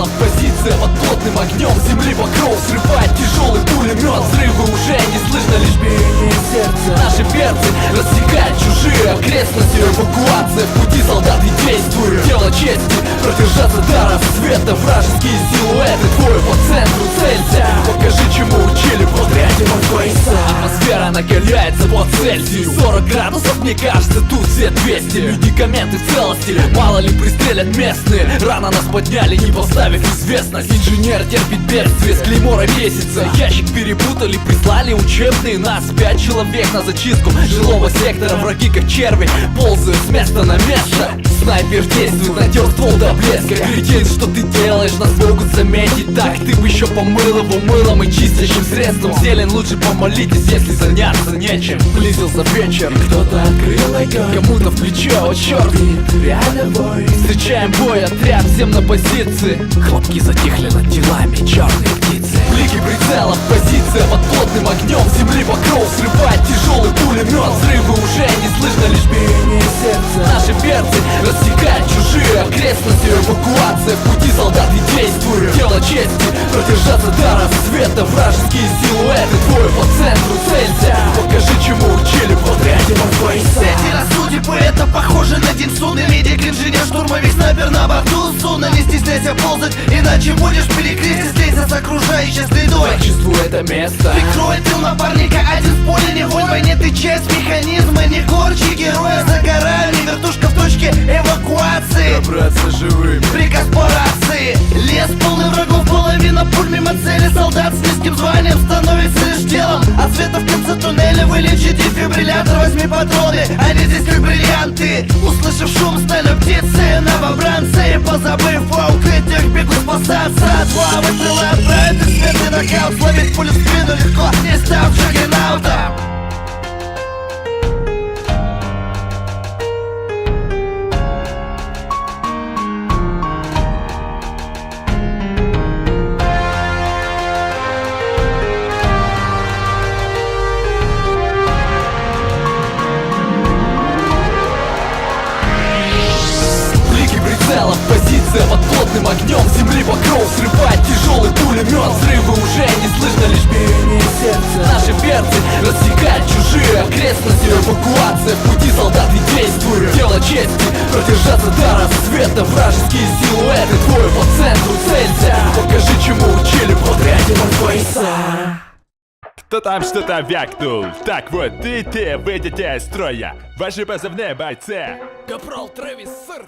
прицелов, позиция под плотным огнем земли покров срывает тяжелый пулемет. Взрывы уже не слышно, лишь биение сердца. Наши перцы рассекают чужие окрестности. Эвакуация в пути, солдаты действуют. Дело чести продержаться до рассвета. Вражеские силуэты, двое по центру, целься. Покажи, чему учили в отряде Морфейса. Атмосфера накаляется по Цельсию. 40 градусов, мне кажется, тут все 200. Медикаменты в целости, мало ли пристрелят местные. Рано нас подняли, не поставив известность. Инженер терпит бедствие, с клеймора бесится. Ящик перепутали, прислали учебные. Нас 5 человек на зачистку жилого сектора. Враги как черви ползают с места на место. Снайпер действует, натер ствол до блеска. Кретин, что ты делаешь, нас могут заметить. Так, ты бы еще помыл его мылом и чистящим средством. Зелень лучше помолитесь, если заняться нечем. Близился вечер, кто-то открыл огонь. Кому-то в плечо, о черт, реально бой. Встречаем бой, отряд, всем на позиции. Хлопки затихли над телами, черные птицы. Блики прицелов, позиция под плотным огнем земли покров срывает тяжелый пулемет. Взрывы уже не слышно, лишь биение сердца. Наши перцы рассекают чужие окрестности. Эвакуация в пути, солдаты действуют. Дело чести продержаться до рассвета. Вражеские силуэты, двое по центру, целься. Покажи, чему учили в отряде Морфейса. Эти судьбы, это похоже на день суды. Медик, инженер, штурмовик, снайпер на борту судна. Не стесняйся ползать, иначе будешь перекрестить. Слейся с окружающей средой. Я чувствую это место. Прикрой тыл напарника, один в поле не воин. В войне ты часть механизма, не корчи героя. За горами, вертушка в точке эвакуации. Добраться живыми. Приказ по рации. Лес полный врагов, половина пуль мимо цели. Солдат с низким званием становится лишь телом. От света в конце туннеля вылечи дефибриллятор. Возьми патроны, они здесь как бриллианты. Услышав шум, стали птицы, новобранцы. Позабыв о укрытиях, бегут спасаться. Два выстрела отправят и светлый нокаут. Словить пулю в спину легко, не став джаггернаутом. Позиция под плотным огнем земли покров срывает тяжелый пулемет. Взрывы уже не слышно, лишь биение сердца. Наши перцы рассекают чужие окрестности. Эвакуация в пути, солдаты действуют. Дело чести продержаться до рассвета. Вражеские силуэты, двое по центру, целься. Покажи, чему учили в отряде Морфейса. Кто там что-то вякнул? Так вот, ты выйдете из строя. Ваши позывные, бойцы. Капрал Трэвис, сэр.